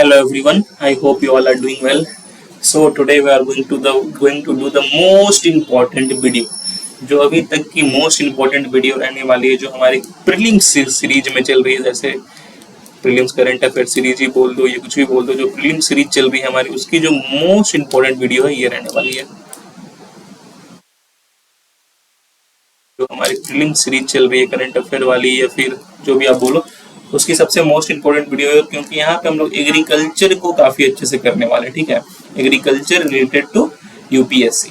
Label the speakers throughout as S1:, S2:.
S1: Hello everyone, I hope you all are doing well. So today we are going to do the most important video, जो अभी तक की most important video रहने वाली है, जो हमारी प्रीलिम्स सीरीज में चल रही है। जैसे प्रीलिम्स करंट अफेयर सीरीज ही बोल दो या कुछ भी बोल दो, जो प्रीलिम्स सीरीज चल रही है हमारी, उसकी जो मोस्ट इम्पोर्टेंट वीडियो है ये रहने वाली है। जो हमारी प्रीलिम्स सीरीज चल रही है करंट अफेयर वाली या फिर जो भी आप बोलो, उसकी सबसे मोस्ट इम्पोर्टेंट वीडियो है, क्योंकि यहाँ पे हम लोग एग्रीकल्चर को काफी अच्छे से करने वाले हैं। ठीक है, agriculture related to UPSC,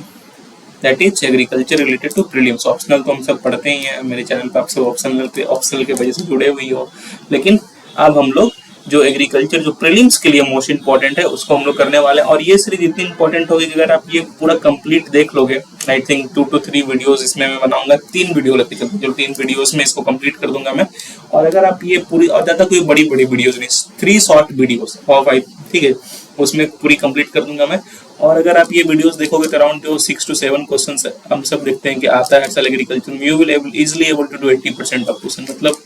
S1: that is agriculture related to prelims. Optional तो हम सब पढ़ते ही हैं, मेरे चैनल पे आप सब ऑप्शनल के वजह से जुड़े हुए हो, लेकिन अब हम लोग जो एग्रीकल्चर जो प्रीलिम्स के लिए मोस्ट इंपॉर्टेंट है उसको हम लोग करने वाले हैं। और ये सीरीज इतनी इंपॉर्टेंट होगी कि अगर आप ये पूरा कंप्लीट देख लोगे, आई थिंक 2 to 3 वीडियोस इसमें मैं बनाऊंगा, 3 वीडियो लेके चलते हैं, जो 3 वीडियोस में इसको कंप्लीट कर दूंगा मैं। और अगर आप ये पूरी, और ज्यादा कोई बड़ी वीडियोस नहीं, 3 शॉर्ट वीडियोस और 5, ठीक है, उसमें पूरी कंप्लीट कर दूंगा मैं। और अगर आप ये वीडियोस देखोगे तो अराउंड 6 to 7 क्वेश्चंस हम सब देखते हैं कि आता है हर एग्रीकल्चर में, you will easily able to do 80% of question. मतलब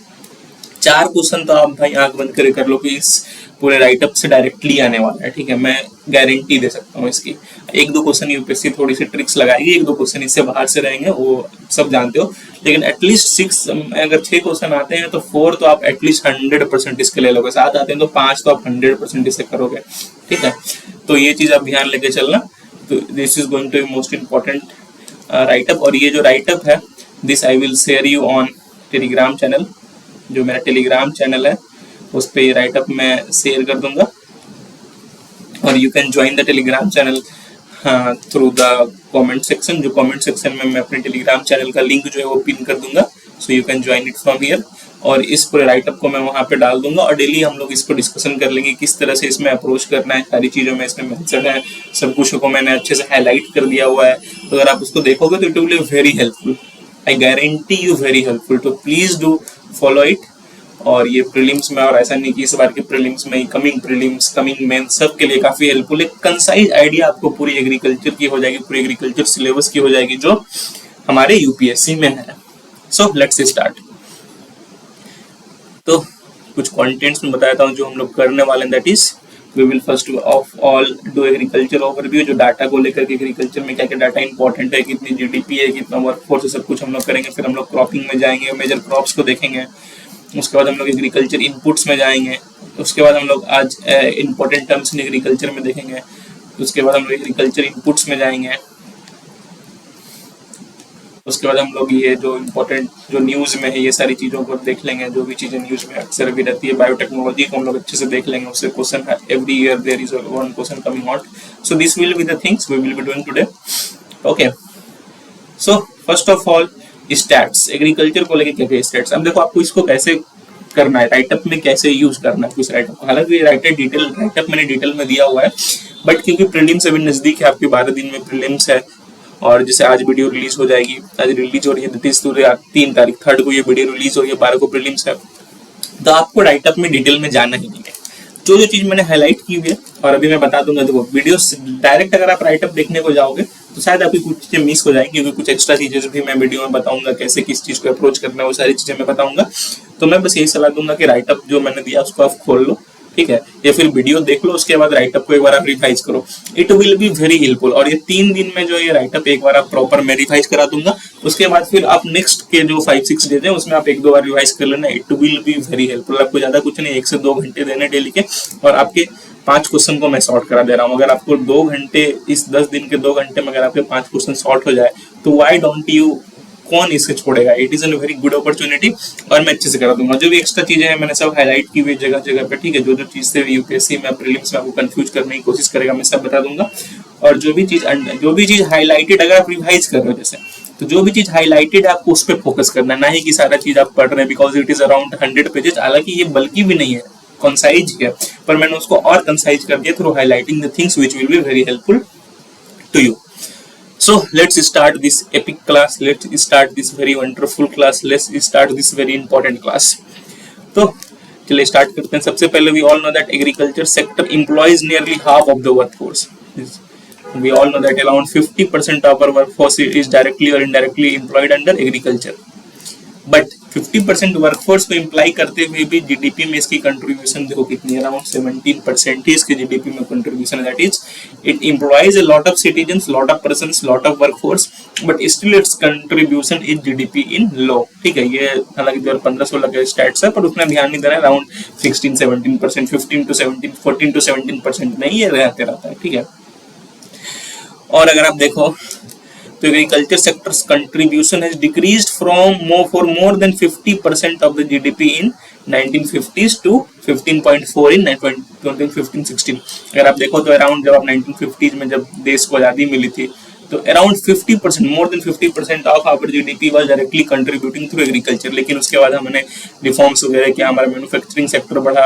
S1: 4 क्वेश्चन तो आप भाई आंख बंद करके कर लो कि इस पूरे राइटअप से डायरेक्टली आने वाला है। ठीक है, मैं गारंटी दे सकता हूँ इसकी। 1-2 क्वेश्चन यूपीएससी थोड़ी सी ट्रिक्स लगाएगी, 1-2 क्वेश्चन इससे बाहर से रहेंगे, वो सब जानते हो, लेकिन एटलीस्ट 6, अगर 6 क्वेश्चन आते हैं तो 4 तो आप एटलीस्ट 100% इसके ले लोगे, 7 आते हैं तो 5 तो आप 100% इससे करोगे। ठीक है, तो ये चीज आप ध्यान लेके चलना। तो this is going to be most important write up. और ये जो राइटअप है, this I will share you on Telegram channel. जो मेरा टेलीग्राम चैनल है उस पे ये राइटअप मैं शेयर कर दूंगा, और you can join the Telegram channel through the comment section. जो कमेंट सेक्शन में मैं अपने टेलीग्राम चैनल का लिंक जो है वो पिन कर दूंगा, so you can join it from here. और इस पूरे राइटअप को मैं वहाँ पे डाल दूंगा, और डेली हम लोग इसको डिस्कशन कर लेंगे किस तरह से इसमें अप्रोच करना है। सारी चीज़ों में इसमें मेंशन है, सब कुछ को मैंने अच्छे से हाईलाइट कर दिया हुआ है, तो अगर आप उसको देखोगे तो it will be very helpful, I guarantee you very helpful. तो प्लीज डू फॉलो इट। और ये प्रीलिम्स में, और ऐसा नहीं कि इस बार के प्रीलिम्स में, कमिंग प्रीलिम्स, कमिंग मेन, सब के लिए काफी हेल्पफुल। एक कंसाइज आइडिया आपको पूरी एग्रीकल्चर की हो जाएगी, पूरी एग्रीकल्चर सिलेबस की हो जाएगी जो हमारे यूपीएससी में है। So let's start. तो कुछ कंटेंट्स में बताता हूँ जो हम लोग करने वाले हैं, that is we will first of all do agriculture overview, जो डाटा को लेकर के एग्रीकल्चर में क्या क्या डाटा इंपॉर्टेंट है, कितनी जीडीपी है, कितना वर्कफोर्स है, सब कुछ हम लोग करेंगे। फिर हम लोग क्रॉपिंग में जाएंगे, मेजर क्रॉप्स को देखेंगे। उसके बाद हम लोग एग्रीकल्चर इनपुट्स में जाएंगे। उसके बाद हम लोग आज इंपॉर्टेंट टर्म्स इन एग्रीकल्चर में देखेंगे। उसके बाद हम लोग एग्रीकल्चर इनपुट्स में जाएंगे। उसके बाद हम लोग ये जो इम्पोर्टेंट जो न्यूज़ में है ये सारी चीज़ों को देख लेंगे, जो भी चीज़ें न्यूज़ में अक्सर भी रहती है। बायोटेक्नोलॉजी को हम लोग अच्छे से देख लेंगे, उससे क्वेश्चन है, every year there is one question coming out. So this will be the things we will be doing today. Okay, so first of all stats, agriculture को लेके क्या क्या स्टैट्स। अब देखो आपको इसको कैसे करना है, राइटअप में कैसे यूज करना है कुछ राइटअप को। हालांकि राइटअप मैंने डिटेल में दिया हुआ है, बट क्योंकि प्रीलिम्स अभी नजदीक है, आपके 12 दिन में प्रीलिम्स है, और जैसे आज वीडियो रिलीज हो जाएगी, आज रिलीज हो रही है 3 तारीख, 3 को ये वीडियो रिलीज हो रही है, 12 को प्रीलिम्स है, तो आपको राइटअप में डिटेल में जाना ही नहीं है। जो चीज मैंने हाईलाइट की हुई है और अभी मैं बता दूंगा, तो वीडियो डायरेक्ट अगर आप राइटअप देखने को जाओगे तो शायद आपकी कुछ चीजें मिस हो जाएंगी, क्योंकि कुछ एक्स्ट्रा चीजें भी मैं वीडियो में बताऊंगा, कैसे किस चीज को अप्रोच करना है, वो सारी चीजें मैं बताऊंगा। तो मैं बस यही सलाह दूंगा कि राइटअप जो मैंने दिया उसको आप खोल लो, ठीक है, या फिर वीडियो देख लो, उसके बाद राइटअप को एक बार आप रिवाइज करो, it will be very helpful. और ये 3 दिन में जो ये राइटअप एक बार आप प्रॉपर मैं रिवाइज करा दूंगा, उसके बाद फिर आप नेक्स्ट के जो 5-6 डेज है उसमें आप 1-2 बार रिवाइज कर लेना, it will be very helpful. आपको ज्यादा कुछ नहीं, 1 से 2 घंटे देने डेली के, और आपके 5 क्वेश्चन को मैं सॉर्ट करा दे रहा हूँ। अगर आपको 2 घंटे, इस 10 दिन के 2 घंटे में अगर आपके 5 क्वेश्चन सॉर्ट हो जाए तो वाई डोंट यू, कौन इसे छोड़ेगा। It is a very good opportunity, और मैं अच्छे से करा दूंगा। जो भी एक्स्ट्रा चीजें हैं मैंने सब हाईलाइट की हुई जगह जगह पे, ठीक है, जो चीज से यूपीएससी में प्रीलिम्स में आपको कंफ्यूज करने की कोशिश करेगा मैं सब बता दूंगा। और जो भी चीज हाईलाइटेड, अगर आप रिवाइज कर रहे हो जैसे, तो जो भी चीज हाईलाइटेड है आपको उस पर फोकस करना है, ना ही कि सारा चीज आप पढ़ रहे हैं, because it is around 100 pages. हालांकि ये बल्कि भी नहीं है, कंसाइज है, पर मैंने उसको और कंसाइज कर दिया through highlighting the things which will be very helpful to you. So let's start this epic class, let's start this very wonderful class, let's start this very important class. तो चलिए start करते हैं। सबसे पहले we all know that agriculture sector employs nearly half of the workforce. We all know that around 50% of our workforce is directly or indirectly employed under agriculture. But 50% workforce को imply करते हुए भी GDP में इसकी contribution देखो कितनी, around 17% ही इसकी GDP में कंट्रीब्यूशन है। That is it employs a lot of citizens, lot of persons, lot of workforce, but still its contribution is GDP in low. ठीक है, ये हालांकि 2015-16 के स्टैट्स है, पर उसमें ध्यान नहीं दे रहा है, अराउंड 16-17%, 15 to 17, 14 to 17% नहीं, ये रहता है। ठीक है, और अगर आप देखो तो agriculture sectors contribution has decreased from for more than 50% of the GDP in 1950s to 15.4 in 2015-16। अगर आप देखो तो अराउंड जब आप 1950s में जब देश को आज़ादी मिली थी तो around 50%, more than 50% of our GDP was directly contributing through agriculture. लेकिन उसके बाद हमने रिफॉर्म्स वगैरह किया, हमारा मैन्युफैक्चरिंग सेक्टर बढ़ा,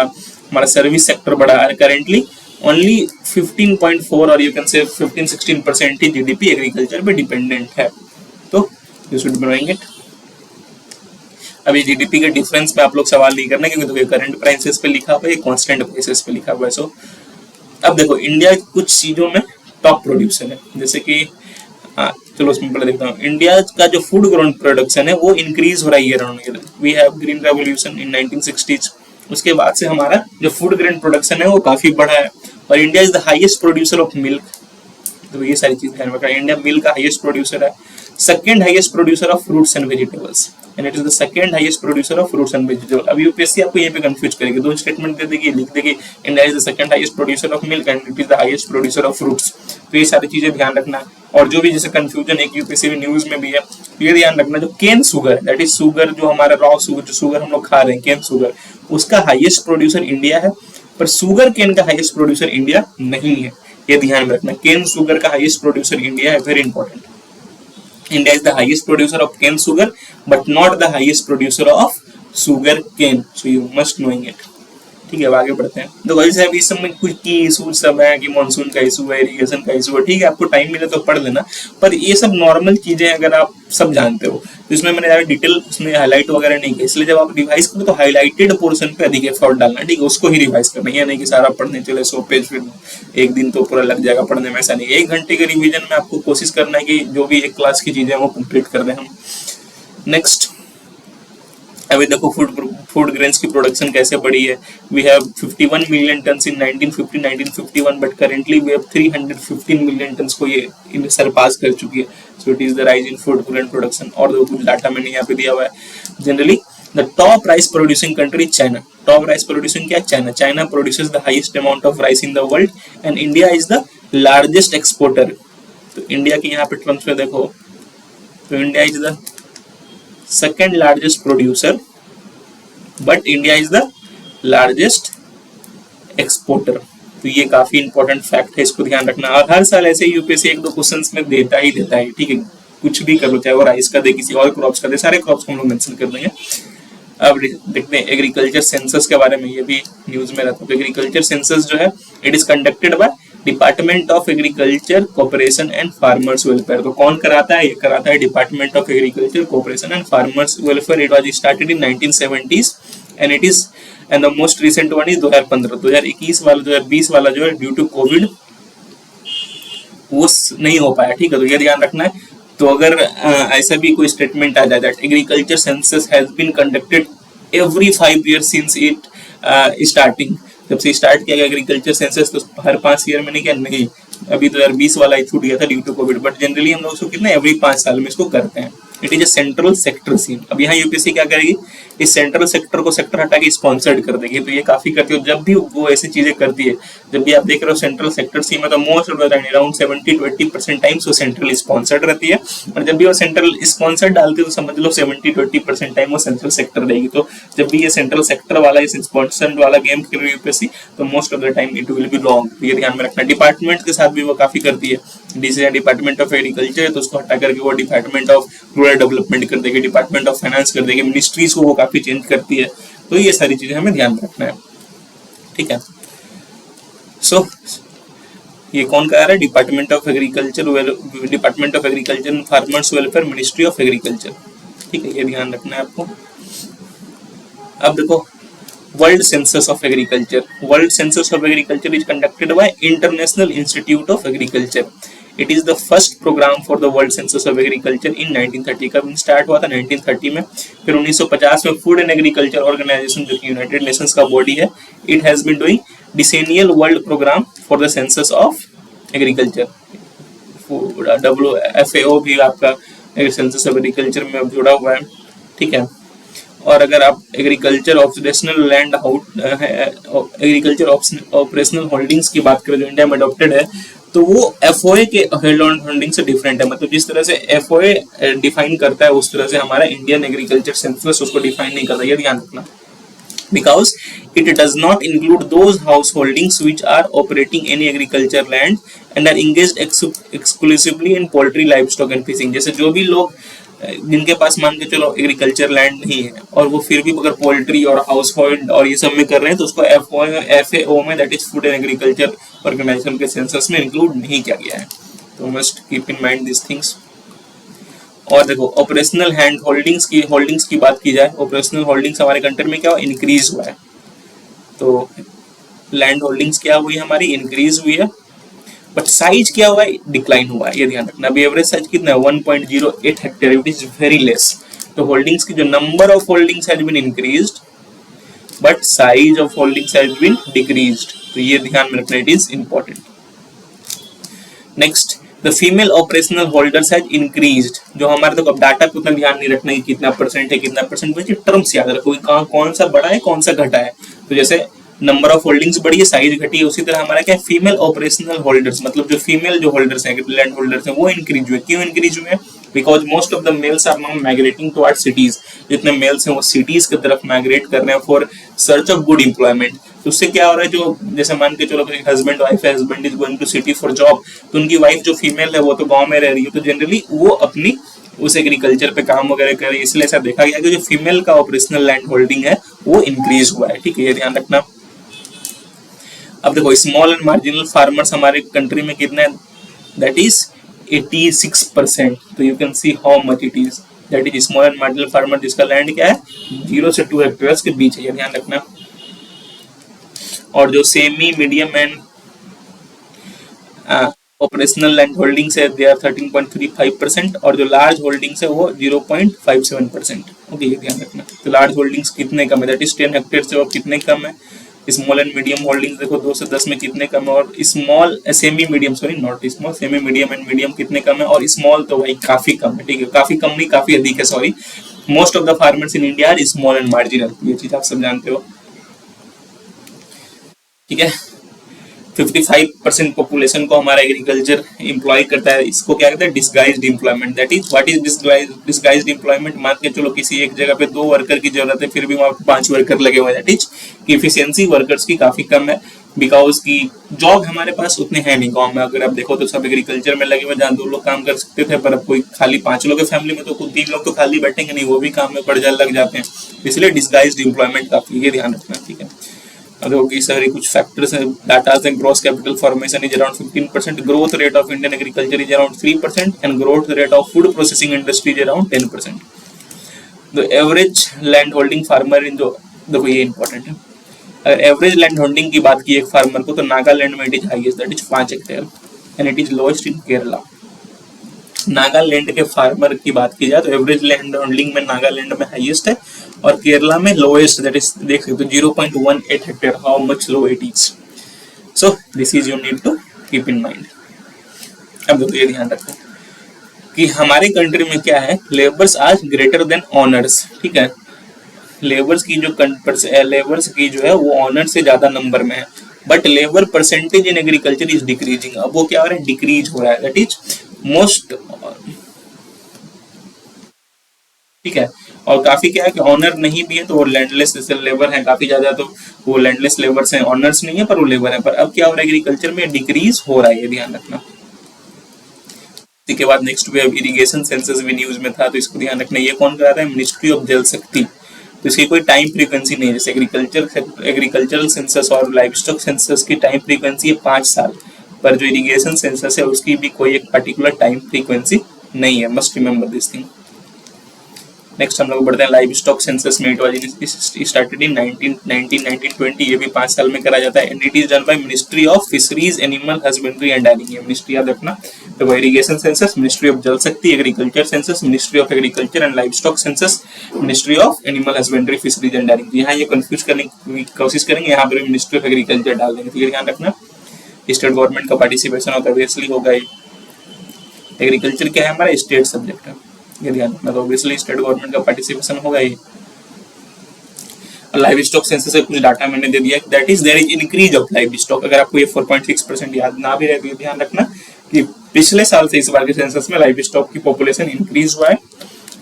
S1: हमारा सर्विस सेक्टर बढ़ा, करेंटली ओनली 15.4 और you can say 15-16% he GDP agriculture पे डिपेंडेंट है। तो you should be knowing it. अभी जीडीपी के डिफरेंस पे आप लोग सवाल नहीं करना, क्योंकि देखो करंट प्राइसेस पे लिखा हुआ है, कांस्टेंट प्राइसेस पे लिखा हुआ है। सो अब देखो इंडिया कुछ चीजों में टॉप प्रोड्यूसर है, जैसे कि चलो उसमें पहले देखता हूँ। इंडिया का जो फूड ग्रोन प्रोडक्शन है वो इंक्रीज हो रहा है year on year. We have green revolution in 1960s, उसके बाद से हमारा जो फूड ग्रेन प्रोडक्शन है वो काफी बढ़ा है, और India is the highest producer of milk. तो ये सारी चीज ध्यान रखना, इंडिया मिल्क का हाईएस्ट प्रोड्यूसर है, second highest producer of fruits and vegetables, and it is the second highest producer of fruits and vegetable. अब यूपीएससी आपको यहीं पे कंफ्यूज करेगी, दो स्टेटमेंट दे देगी, लिख देगी India is the second highest producer of milk and it is the highest producer of fruits. तो ये सारी चीजें ध्यान रखना। और जो भी जैसे कंफ्यूजन एक यूपीएससी न्यूज में भी है, ये ध्यान रखना, जो cane sugar that is sugar, जो हमारा रॉ शुगर, जो शुगर हम लोग खा रहे हैं केन शुगर, उसका हाईएस्ट प्रोड्यूसर इंडिया है, पर शुगर केन का हाईएस्ट प्रोड्यूसर इंडिया नहीं है। ये ध्यान में रखना, केन शुगर का हाईएस्ट प्रोड्यूसर इंडिया है, very important. India is the highest producer of cane sugar, but not the highest producer of sugar cane. So you must knowing it. ठीक है, अब आगे बढ़ते हैं। तो वैसे अभी इस समय कुछ की इशू सब है कि मानसून का इशू है, इरिगेशन का इशू है, ठीक है, आपको टाइम मिले तो पढ़ लेना, पर ये सब नॉर्मल चीजें अगर आप सब जानते हो तो इसमें मैंने ज्यादा डिटेल उसमें हाईलाइट वगैरह नहीं किया, इसलिए जब आप रिवाइज करो तो हाईलाइटेड पोर्शन पे अधिक एफर्ट डालना, ठीक है, उसको ही रिवाइज करना, ये नहीं कि सारा पढ़ने चले 100 पेज फिर एक दिन तो पूरा लग जाएगा पढ़ने में, ऐसा नहीं। 1 घंटे के रिविजन में आपको कोशिश करना है कि जो भी एक क्लास की चीजें वो कंप्लीट कर दें हम। नेक्स्ट, अभी देखो फूड ग्रेन्स की प्रोडक्शन कैसे बढ़ी है। We have 51 million tons in 1950-1951, but currently we have 315 million tons को ये सरपास कर चुकी है। So it is the rise in food grain production. और देखो कुछ डाटा मैंने यहाँ पे दिया हुआ है। Generally the top rice producing country China. Top rice producing क्या है? China. China produces the highest amount of rice in the world and India is the largest exporter. तो इंडिया की यहाँ पे टर्म्स में देखो तो India is the second largest producer, but India is the largest exporter। तो ये काफी इंपॉर्टेंट फैक्ट है, इसको ध्यान रखना। और हर साल ऐसे यूपीएससी 1-2 क्वेश्चंस में देता ही है, ठीक है, कुछ भी कर लो, चाहे वो राइस का दे, किसी और क्रॉप्स का दे, सारे क्रॉप्स को हम लोग मेंशन कर देंगे। अब देखते हैं एग्रीकल्चर सेंसस के बारे में, ये भी न्यूज में रहता है। तो एग्रीकल्चर सेंसस जो है it is conducted by department of agriculture cooperation and farmers welfare. तो कौन कराता है? ये कराता है department of agriculture cooperation and farmers welfare. It was started in 1970s and it is and the most recent one is 2015। 2021 वाला 2020 वाला जो है ड्यू टू कोविड वो नहीं हो पाया, ठीक है, तो ये ध्यान रखना है। तो अगर ऐसा भी कोई स्टेटमेंट आ जाए that agriculture census has been conducted every 5 years since it starting, जब से स्टार्ट किया गया एग्रीकल्चर सेंसस, तो हर 5 ईयर में नहीं क्या, नहीं, अभी 2020 वाला छूट गया था due to covid, but generally हम लोग उसको कितना एवरी 5 साल में इसको करते हैं। It is a central sector scheme. अब यहाँ यूपीएससी क्या करेगी, इस सेंट्रल सेक्टर को सेक्टर हटा के स्पॉन्सर्ड कर देगी। तो ये काफी करती है, जब भी वो ऐसी चीजें करती है, जब भी आप देख रहे हो सेंट्रल सेक्टर स्कीम में, तो most of the time around 70-80% times वो सेंट्रल स्पॉन्सर्ड रहती है। और जब भी वो सेंट्रल स्पॉन्सर्ड डालती है तो समझ लो 70-80% टाइम वो सेंट्रल सेक्टर रहेगी। तो जब भी ये सेंट्रल सेक्टर वाला इस स्पॉन्सर्ड वाला गेम खेल रही है यूपीएससी, तो most of the time it will be wrong. ये ध्यान में रखना। डिपार्टमेंट के साथ भी वो काफी करती है। जैसे डिपार्टमेंट ऑफ एग्रीकल्चर है तो उसको हटा करके वो डिपार्टमेंट ऑफ रूरल डेवलपमेंट कर देगी, डिपार्टमेंट ऑफ फाइनेंस कर देगी, मिनिस्ट्रीज को वो काफी चेंज करती है। तो ये सारी चीजें हमें ध्यान रखना है, ठीक है। सो ये कौन कह रहा है? Department of agriculture and farmers welfare, ministry of agriculture, ठीक है, ये ध्यान रखना है आपको। अब देखो World Census of Agriculture. World Census of Agriculture is conducted by International Institute of Agriculture. It is the first program for the World Census of Agriculture in 1930. कब स्टार्ट हुआ था? 1930 में. फिर 1950 में फूड एंड एग्रीकल्चर ऑर्गेनाइजेशन जो कि United Nations का body है, it has been doing decennial world programme for the census of agriculture. WFAO भी आपका सेंसस ऑफ एग्रीकल्चर में जुड़ा हुआ है, ठीक है. और अगर आप agriculture operational land agriculture operational holdings की बात करें जो इंडिया में अडॉप्टेड है, तो वो एफओए के होल्डिंग से डिफरेंट है. मतलब जिस तरह से एफओए डिफाइन करता है उस तरह से हमारा इंडियन एग्रीकल्चर सेंसस उसको डिफाइन नहीं करता. ये ध्यान रखना, because it does not include those householdings which are operating any agriculture land and are engaged exclusively in poultry, livestock and fishing. जैसे जो भी लोग जिनके पास मान के चलो एग्रीकल्चर लैंड नहीं है और वो फिर भी अगर पोल्ट्री और हाउस होल्ड और ये सब में कर रहे हैं तो उसको एफएओ में, that is food and agriculture organization के सेंसस में इंक्लूड नहीं किया गया है. तो must keep in mind this things. और देखो ऑपरेशनल हैंड होल्डिंग्स की बात की जाए, ऑपरेशनल होल्डिंग्स हमारे कंट्री में क्या हुआ? इंक्रीज हुआ है. तो लैंड होल्डिंग्स क्या हुई? हमारी इंक्रीज हुई है, बट साइज क्या हुआ है? डिक्लाइन हुआ है. ये ध्यान रखना. अभी एवरेज साइज कितना है? 1.08 hectare, it is very less. तो होल्डिंग्स की जो number of holdings has been increased but size of holdings has been decreased. तो ये ध्यान में रखना, it is important. Next, the female operational holders has increased. जो हमारे तो अब डाटा को उतना ध्यान नहीं रखना है कितना परसेंट है कितना परसेंट, बल्कि टर्म्स याद रखो कौन सा बढ़ा है कौन सा घटा है. तो जैसे नंबर ऑफ होल्डिंग्स बढ़ी है, साइज घटी है, उसी तरह हमारा क्या फीमेल ऑपरेशनल होल्डर्स, मतलब जो फीमेल जो होल्डर्स हैं लैंड होल्डर्स हैं वो इंक्रीज हुए. क्यों इंक्रीज हुए? Because most of the males are now migrating towards cities. जितने मेल्स हैं वो सिटीज की तरफ माइग्रेट कर रहे हैं for search of good employment. तो उससे क्या हो रहा है, जो जैसे मान के चलो हस्बैंड वाइफ है, husband is going to city for job, तो उनकी वाइफ जो फीमेल है वो तो गाँव में रह रही है, तो जनरली वो अपनी उस एग्रीकल्चर पे काम वगैरह कर रही है. इसलिए ऐसा देखा गया कि जो फीमेल का ऑपरेशनल लैंड होल्डिंग है वो इंक्रीज हुआ है. ठीक है, ये ध्यान रखना. अब देखो स्मॉल एंड मार्जिनल फार्मर्स हमारे कंट्री में कितने हैं? That is 86%. तो you can see how much it is. That is small and marginal farmer जिसका लैंड क्या है 0 से 2 हेक्टेयर्स के बीच है. ये ध्यान रखना. और जो semi medium and operational land holdings है दे आर 13.35% और जो लार्ज होल्डिंग्स है वो 0.57%. ओके, ये ध्यान रखना. तो लार्ज होल्डिंग्स कितने कम है? दैट इज 10 हेक्टेयर से और कितने कम है? स्मॉल एंड मीडियम होल्डिंग्स देखो 2 से 10 में कितने कम है, और small semi medium, sorry not small, semi medium and medium कितने कम है, और स्मॉल तो भाई काफी कम है. ठीक है, काफी कम नहीं काफी अधिक है, sorry. Most of the farmers in India are small and marginal. ये चीज आप सब जानते हो. ठीक है, 55% पॉपुलेशन को हमारा एग्रीकल्चर एम्प्लॉय करता है. इसको क्या कहते हैं? Disguised employment. That is what is disguised employment? मान के चलो किसी एक जगह पे 2 वर्कर की जरूरत है, फिर भी वहां 5 वर्कर लगे हुए हैं. दैट इज इफिशियंसी वर्कर्स की काफी कम है, बिकॉज की जॉब हमारे पास उतने हैं नहीं. गाँव में अगर आप देखो तो सब एग्रीकल्चर में लगे हुए, जहाँ 2 लोग काम कर सकते थे, पर अब कोई खाली 5 लोग है फैमिली में, तो 3 लोग तो खाली बैठेंगे नहीं, वो भी काम में पड़ लग जाते हैं. इसलिए डिस्गाइज्ड एम्प्लॉयमेंट काफी, ये ध्यान रखना. ठीक है, अगर सारे कुछ फैक्टर्स हैं. डाटा से gross capital formation is around 15%, growth rate of Indian agriculture is around 3% and growth rate of food processing industry is around 10%. The average land holding farmer in जो, देखो ये इंपॉर्टेंट है. अगर एवरेज लैंड होल्डिंग की बात की एक farmer को, तो नागालैंड में it is highest, that is 5 hectare and it is lowest in Kerala. Nagaland के फार्मर की बात की जाए तो एवरेज लैंड होल्डिंग में नागालैंड में हाईएस्ट है और केरला में लोएस्ट, दैट इज देख सकते हो 0.18 hectare. How much low it is. So this is you need to keep in mind. अब देखो ये ध्यान रखो कि हमारे कंट्री में क्या है, labours are greater than owners. ठीक है, लेबर्स की जो है वो ऑनर से ज्यादा नंबर में है, but labour percentage in agriculture is decreasing. अब वो क्या हो रहा है? डिक्रीज हो रहा है. That is most. ठीक है, और काफी क्या है कि ऑनर नहीं भी है तो वो लैंडलेस लेबर है काफी ज्यादा, तो वो लैंडलेस लेबर्स हैं, ऑनर्स नहीं है पर वो लेबर है. पर अब क्या हो रहा है? एग्रीकल्चर में डिक्रीज हो रहा है, ये ध्यान रखना. इसके बाद नेक्स्ट वेव इरिगेशन सेंसस भी न्यूज में था, तो इसको ध्यान रखना. ये कौन कराता है? मिनिस्ट्री ऑफ जल शक्ति. तो इसकी कोई टाइम फ्रीक्वेंसी नहीं है. जैसे एग्रीकल्चरल सेंसस और लाइवस्टॉक सेंसस की टाइम फ्रीक्वेंसी है 5 साल, पर जो इरिगेशन सेंसस है उसकी भी कोई एक पर्टिकुलर टाइम फ्रीक्वेंसी नहीं है. Must remember this thing. Next हम लोग बढ़ते हैं लाइव स्टॉक सेंसस में। इट वाज स्टार्टेड इन 1920, ये भी 5 साल में करा जाता है। And it is done by ministry of fisheries, animal husbandry and daring. ये मिनिस्ट्री याद रखना। तो इरिगेशन सेंसस मिनिस्ट्री ऑफ जल शक्ति, agriculture census ministry of agriculture and live stock census ministry of animal husbandry, fisheries and daring. यहाँ ये confuse करने की कोशिश करेंगे, यहाँ पर मिनिस्ट्री ऑफ एग्रीकल्चर डाल देंगे, ठीक है, ध्यान रखना। स्टेट गवर्नमेंट का पार्टिसिपेशन होता है, ऑब्वियसली होगा। एग्रीकल्चर क्या है हमारा स्टेट सब्जेक्ट है, ये ध्यान रखना। तो ऑब्वियसली स्टेट गवर्नमेंट का पार्टिसिपेशन होगा ही। लाइव स्टॉक सेंसस से कुछ डाटा मैंने दे दिया, that is there is increase of livestock. अगर आपको ये 4.6% याद ना भी रहे तो ध्यान रखना कि पिछले साल से इस बार के सेंसस में लाइव स्टॉक की पॉपुलेशन इंक्रीज हुआ है।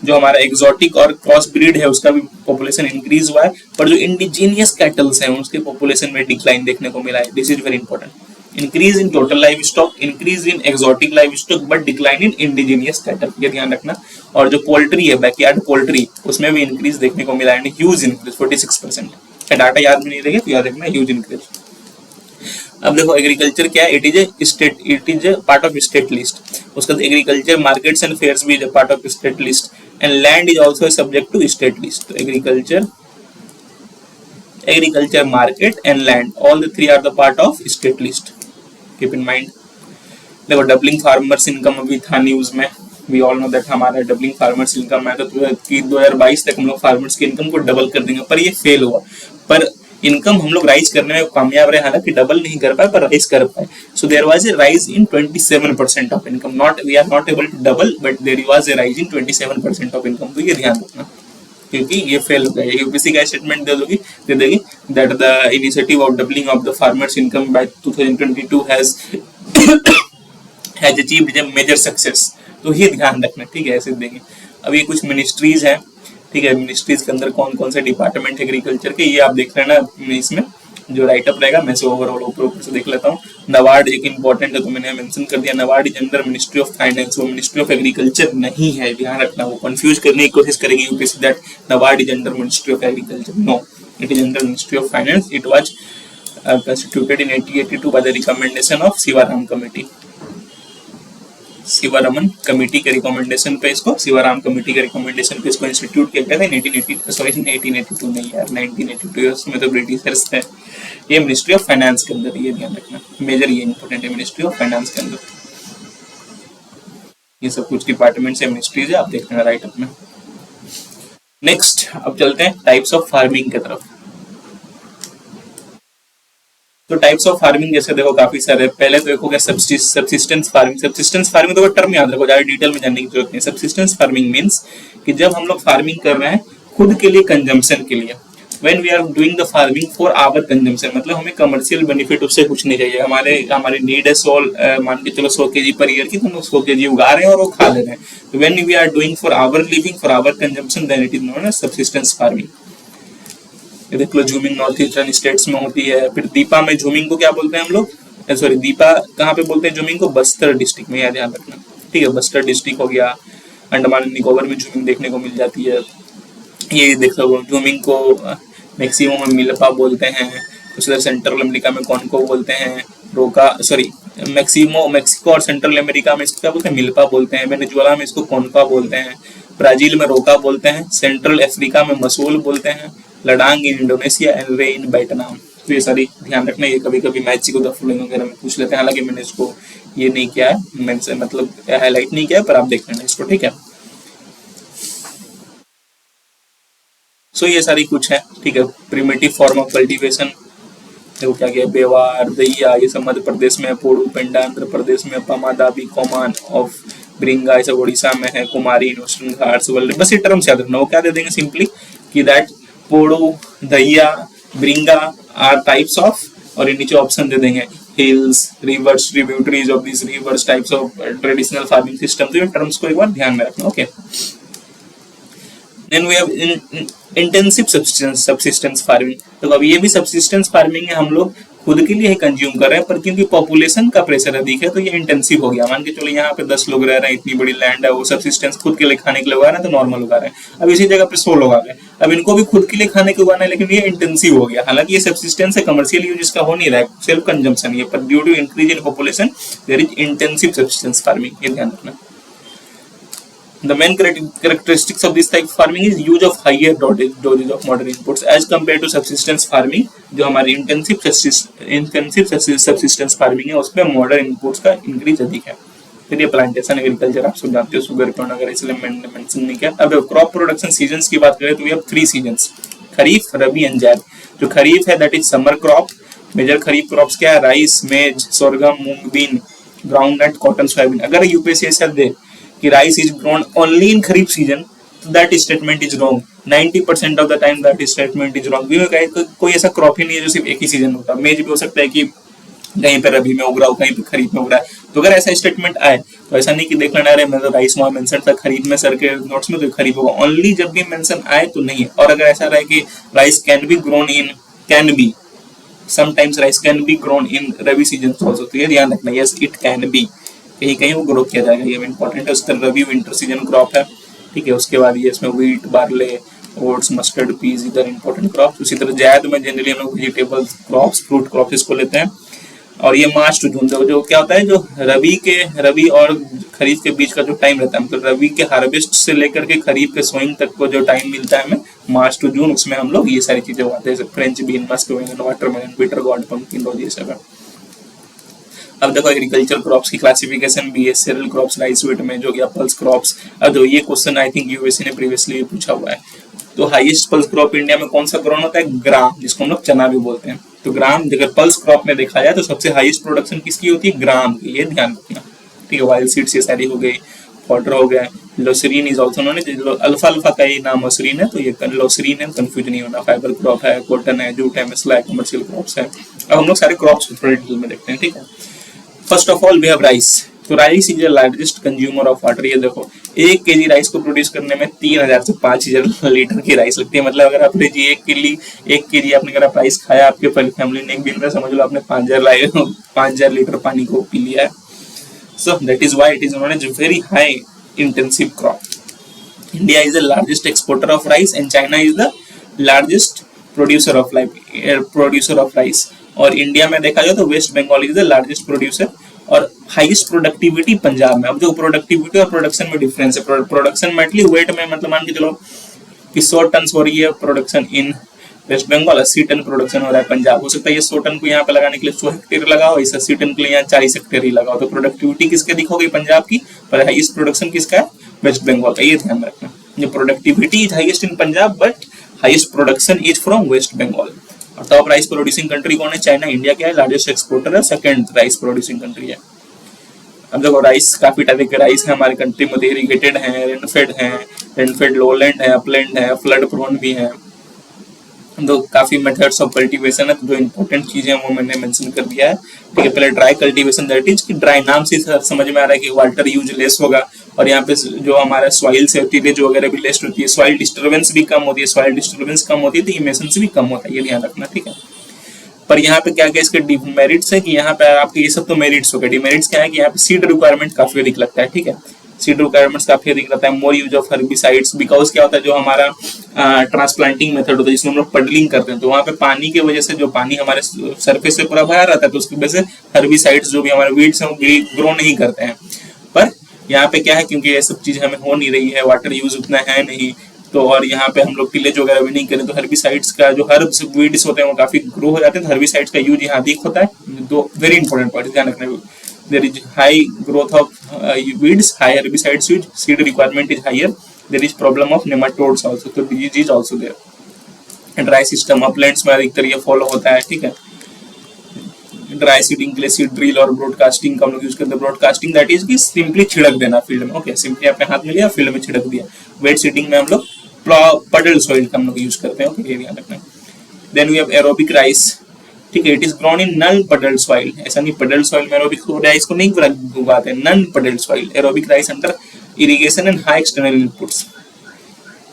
S1: जो हमारा एक्सोटिक और क्रॉस ब्रीड है उसका भी पॉपुलेशन इंक्रीज हुआ है, पर जो इंडिजीनियस कैटल्स हैं उसके पॉपुलेशन में डिक्लाइन देखने को मिला है। This is very important. Increase in total live stock, increase in exotic live stock, but decline in indigenous cattle, ये ध्यान रखना। और जो पोल्ट्री है, बैकयार्ड पोल्ट्री, उसमें भी इंक्रीज देखने को मिला है, ह्यूज इंक्रीज 46%। डाटा याद भी नहीं रहेगा तो याद रखना ह्यूज इंक्रीज। अब देखो एग्रीकल्चर क्या है, it is a part of state list. उसका एग्रीकल्चर मार्केट्स एंड फेयर्स भी is a part of state list and land is also subject to state list. तो agriculture market and land, all the three are the part of state list, keep in mind. देखो doubling farmers income अभी था news में, we all know that हमारा doubling farmers income है, तो 2022 तक हम लोग फार्मर्स की इनकम को डबल कर देंगे, पर ये फेल हुआ। पर इनकम हम लोग राइज करने में कामयाब रहे, हालांकि डबल नहीं कर पाए पर राइज कर पाए। So there was a rise in 27% of income, not we are not able to double, but there was a rise in 27% of income. तो ये ध्यान रखना क्योंकि ये फेल हो गया। यूपीसी का स्टेटमेंट दे देगी that the initiative of doubling of the farmers income by 2022 has achieved a major success. तो ये ध्यान रखना, ठीक है, ऐसे देंगे। अब ये कुछ मिनिस्ट्रीज हैं, ठीक है, मिनिस्ट्रीज के अंदर कौन कौन से डिपार्टमेंट एग्रीकल्चर के, ये आप देख लेना इसमें जो राइटअप रहेगा। मैं से ओवरऑल ऊपर से देख लेता हूँ। नबार्ड एक इंपॉर्टेंट है तो मैंने मेंशन कर दिया, NABARD is under ministry of finance, वो मिनिस्ट्री ऑफ एग्रीकल्चर नहीं है, ध्यान रखना। वो कंफ्यूज करने की कोशिश करेंगे UPSC that NABARD is under ministry of agriculture, no, it is under ministry of finance. It was constituted in 1882 by the recommendation of Shivaram committee, Shivaraman committee के रिकमेंडेशन पे इसको, शिवाराम कमेटी के रिकमेंडेशन पे इसको इंस्टीट्यूट किया गया था 1882 नहीं यार 1982 में तो ब्रिटिशर्स थे। ये मिनिस्ट्री ऑफ फाइनेंस के अंदर, ये ध्यान रखना, मेजर ये इंपॉर्टेंट है, मिनिस्ट्री ऑफ फाइनेंस के अंदर। ये सब कुछ डिपार्टमेंट से मिनिस्ट्रीज है, आप देख लेना राइट अप में। नेक्स्ट अब चलते हैं टाइप्स ऑफ फार्मिंग की तरफ। तो टाइप्स ऑफ फार्मिंग जैसे देखो काफी सारे, पहले तो देखो क्या सबसिस्टेंस फार्मिंग। सबसिस्टेंस फार्मिंग तो टर्म याद रखो, ज्यादा डिटेल में जानने की जरूरत नहीं। सबसिस्टेंस फार्मिंग मींस कि जब हम लोग फार्मिंग कर रहे हैं खुद के लिए, कंजम्पशन के लिए, when we are doing the farming for our consumption, मतलब हमें कमर्शियल बेनिफिट उससे कुछ नहीं चाहिए। हमारी नीड है 100, मान के चलो 100 kg पर ईयर की, तो हम 100 kg उगा रहे हैं और वो खा ले रहे हैं। तो when we are doing for our living, for our consumption, then it is known as subsistence farming. ये देख लो झूमिंग नॉर्थ ईस्टर्न स्टेट्स में होती है। फिर दीपा में झूमिंग को क्या बोलते हैं हम लोग, सॉरी दीपा कहाँ पे बोलते हैं झूमिंग को, बस्तर डिस्ट्रिक्ट में, याद ध्यान रखना, ठीक है, बस्तर डिस्ट्रिक्ट हो गया। अंडमान एंड निकोबार में झूमिंग देखने को मिल जाती है। ये देख लो झूमिंग को मैक्सिमम में मिल्पा बोलते हैं, कुछ सेंट्रल अमेरिका में कॉनको बोलते हैं, मैक्सिको और सेंट्रल अमेरिका में इसको क्या बोलते हैं, मिल्पा बोलते हैं। वेनेजुएला में इसको कॉनका बोलते हैं, ब्राजील में रोका बोलते हैं, सेंट्रल अफ्रीका में मसूल बोलते हैं, लडांग इन इंडोनेशिया एंड रे इन वियतनाम। तो ये सारी ध्यान रखना, ये कभी कभी मैचिको द फॉलोइंग वगैरह में पूछ लेते हैं, हालांकि मैंने इसको ये नहीं किया है, मैंने मतलब हाईलाइट नहीं किया है, पर आप देख लेना इसको, ठीक है। सो ये सारी कुछ है, ठीक है। प्रिमिटिव फॉर्म ऑफ कल्टीवेशन देखो क्या किया, बेवार, दहिया, ये सब मध्य प्रदेश में है, पोड़ू पेंडा आंध्र प्रदेश में, पमादाबी कॉमान ऑफ ब्रिंगा ये सब उड़ीसा में है, कुमारी वेस्टर्न घाट्स, बस ये टर्म्स याद रखना। वो क्या दे देंगे सिंपली कि that podu, dahiya, bringa are types of, और ये नीचे ऑप्शन दे देंगे hills, rivers, tributaries of this rivers, types of traditional farming system. तो ये टर्म्स को एक बार ध्यान में रखना, okay. Then we have intensive subsistence farming. तो अब ये भी सबसिस्टेंस फार्मिंग है, हम लोग खुद के लिए ही कंज्यूम कर रहे हैं, पर क्योंकि पॉपुलेशन का प्रेशर अधिक है तो ये इंटेंसिव हो गया। मान के चलो यहाँ पे 10 लोग रह रहे हैं, इतनी बड़ी लैंड है, वो सबसिस्टेंस खुद के लिए खाने के लिए उगा रहे हैं तो नॉर्मल उगा रहे हैं। अब इसी जगह पे 100 लोग आ गए, अब इनको भी खुद के लिए खाने के उगाना है, लेकिन ये इंटेंसिव हो गया। हालांकि ये सबसिस्टेंस है, कमर्शियल यूज इसका हो नहीं रहा है, सेल्फ कंजम्पशन, ये पर due to increase in population there is intensive subsistence farming, ये ध्यान रखना। The main characteristics of this type of farming is use of higher dosage of modern inputs as compared to subsistence farming. जो हमारी intensive subsistence farming है उसमें modern inputs का increase अधिक है। फिर ये प्लांटेशन एग्रीकल्चर आप सब जानते हो, शुगर केन वगैरह, इसलिए मैंने मेंशन नहीं किया। अब क्रॉप प्रोडक्शन सीजन्स की बात करें तो we have 3 seasons, kharif, rabi and zaid. जो खरीफ है that is summer crop. Major kharif crops क्या है? Rice, maize, sorghum, moong, bean, groundnut, cotton, soybean. अगर यूपीएससी दे कि rice is grown only in kharif season, तो that statement is wrong. 90% of the time that statement is wrong. कोई ऐसा crop ही नहीं है जो सिर्फ एक ही सीजन होता है। मेज भी हो सकता है कि कहीं पे रबी में उग रहा हो, कहीं पे खरीफ में उग रहा है। तो अगर ऐसा स्टेटमेंट आए तो ऐसा नहीं कि देख लेना रहे मतलब राइस वहां मेंशन था खरीफ में, सर के नोट्स में तो खरीफ होगा। ओनली जब भी मेंशन आए तो नहीं है। और अगर ऐसा रहे कि rice can be grown in, can be, sometimes rice can be grown in rabi season also, तो ये ध्यान रखना, यस इट कैन बी, कहीं कहीं वो ग्रो किया जाएगा, ये इंपॉर्टेंट है। उसका रबी विंटर सीजन क्रॉप है, ठीक है। उसके बाद ये इसमें wheat, barley, oats, mustard, peas, इधर इंपॉर्टेंट क्रॉप। उसी तरह जायद में जनरली हम लोग वेजिटेबल क्रॉप्स, फ्रूट क्रॉप्स इसको लेते हैं। और ये मार्च टू जून जो क्या होता है, जो रबी और खरीफ के बीच का जो टाइम रहता है, मतलब रबी के हार्वेस्ट से लेकर के खरीफ के सोइंग तक को जो टाइम मिलता है हमें, मार्च टू जून, उसमें हम लोग ये सारी चीजें उगाते हैं, French bean, musk melon, watermelon, bitter gourd, pumpkin rose, ये सब है। अब देखो एग्रीकल्चर क्रॉप्स की क्लासिफिकेशन भी है, सीरियल क्रॉप्स, राइस व्हीट में जो गया, पल्स क्रॉप्स। अब जो ये क्वेश्चन आई थिंक यूएससी ने प्रीवियसली पूछा हुआ है। तो हाईएस्ट पल्स क्रॉप इंडिया में कौन सा ग्रोन होता है? ग्राम, जिसको हम लोग चना भी बोलते हैं। तो ग्राम अगर पल्स क्रॉप में देखा जाए तो सबसे हाईएस्ट प्रोडक्शन किसकी होती है? ग्राम की, ये ध्यान रखना, ठीक है। वाइल्ड सीड्स ये सारी हो गई, फॉडर हो गया, lucerne is also known as, alpha का ये नाम लोसरीन है, तो ये लोसरीन है, कंफ्यूज नहीं होना। फाइबर क्रॉप है, कॉटन है, जूट है, मसला है, कमर्शियल क्रॉप्स है। अब हम लोग सारे क्रॉप्स को थोड़े डिटेल में देखते हैं, ठीक है। First of all we have rice. तो rice is the largest consumer of water. ये देखो 1 केजी राइस को प्रोड्यूस करने में 3000 से 5000 लीटर की राइस लगती है। मतलब अगर आप लीजिए 1 केजी आपने अगर आप राइस खाया, आपके फैमिली ने एक दिन में, समझ लो आपने 5000 लीटर पानी को पी लिया है। So that is why it is known as very high intensive crop. India is the largest exporter of rice and China is the largest producer of rice. और इंडिया में देखा जाए तो West Bengal is the largest producer और highest productivity Punjab में। अब जो productivity और प्रोडक्शन में डिफरेंस है, प्रोडक्शन में एटली वेट में मतलब मान के चलो कि 100 टन हो रही है production in West Bengal, 80 ton production हो रहा है पंजाब। हो सकता है ये 100 टन को यहाँ पे लगाने के लिए 100 हेक्टेयर लगाओ, इस 80 टन के लिए यहाँ 40 हेक्टेयर ही लगाओ। तो प्रोडक्टिविटी किसके दिखोगी? पंजाब की। पर हाईएस्ट प्रोडक्शन किसका है? वेस्ट बंगाल का, ये ध्यान रखना। ये productivity is highest in Punjab but highest production is from West Bengal. और टॉप राइस प्रोड्यूसिंग कंट्री कौन है? चाइना। इंडिया क्या है? लार्जेस्ट एक्सपोर्टर है, सेकंड राइस प्रोड्यूसिंग कंट्री है। अब देखो राइस काफी टाइप के राइस है हमारे कंट्री में, इरिगेटेड है, रेनफेड लोलैंड है, अपलैंड है, फ्लड प्रोन भी है। तो काफी मेथड्स ऑफ कल्टीवेशन है। तो जो इंपॉर्टेंट चीजें हैं वो मैंने मेंशन कर दिया है, ठीक है। पहले ड्राई कल्टीवेशन, दैट इज कि ड्राई नाम से समझ में आ रहा है कि वाटर यूज लेस होगा और यहाँ पे जो हमारा सॉइल से होती है जो वगैरह भी लेस होती है, सॉइल डिस्टर्बेंस भी कम होती है। सॉइल डिस्टर्बेंस कम होती है तो इमिशंस भी कम होता है, ये ध्यान रखना, ठीक है। पर यहाँ पे क्या क्या इसके डिमेरिट्स है कि यहाँ पे आपके ये सब तो मेरिट्स हो गए। डिमेरिट्स क्या है कि यहाँ पे सीड रिक्वायरमेंट काफी अधिक लगता है, ठीक है। सीड रिक्वायरमेंट्स काफी अधिक रहता है। मोर यूज ऑफ हर्बिसाइड्स, बिकॉज क्या होता है जो हमारा ट्रांसप्लांटिंग मेथड होता है जिसमें हम लोग पडलिंग करते हैं, तो वहाँ पे पानी की वजह से जो पानी हमारे सरफेस से पूरा भरा रहता है तो उसकी वजह से हर्बिसाइड्स जो भी हमारे वीड्स हैं वो ग्रो नहीं करते हैं। पर यहाँ पे क्या है, क्योंकि ये सब चीज हमें हो नहीं रही है, वाटर यूज उतना है नहीं, तो और यहाँ पे हम लोग टिलेज वगैरह भी नहीं करें, तो हर्बिसाइड्स का जो हर्ब्स वीड्स होते हैं वो काफी ग्रो हो जाते हैं। तो हर्बिसाइड्स का यूज यहाँ अधिक होता है। तो वेरी इंपॉर्टेंट पॉइंट ध्यान रखना, there is high growth of weeds, high herbicides use, seed requirement is higher, there is problem of nematodes also, तो disease is also there। Dry system Uplands में अधिकतर ये फॉलो होता है, ठीक है। ड्राई सीडिंग के लिए सीड ड्रिल और ब्रॉडकास्टिंग का हम लोग यूज करते हैं। ब्रॉडकास्टिंग दैट इज कि सिंपली छिड़क देना फील्ड में, ओके, सिंपली आपने हाथ में लिया फील्ड में छिड़क दिया। वेट सीडिंग में हम लोग पडल सॉइल का हम लोग यूज करते हैं, ओके, ये ध्यान रखना। Then we have aerobic rice, ठीक है। It is grown in non puddle soil, ऐसा नहीं पडल सॉइल में एरोबिक राइस को नहीं उगाते हैं, none puddle soil. Aerobic rice under irrigation and high external inputs,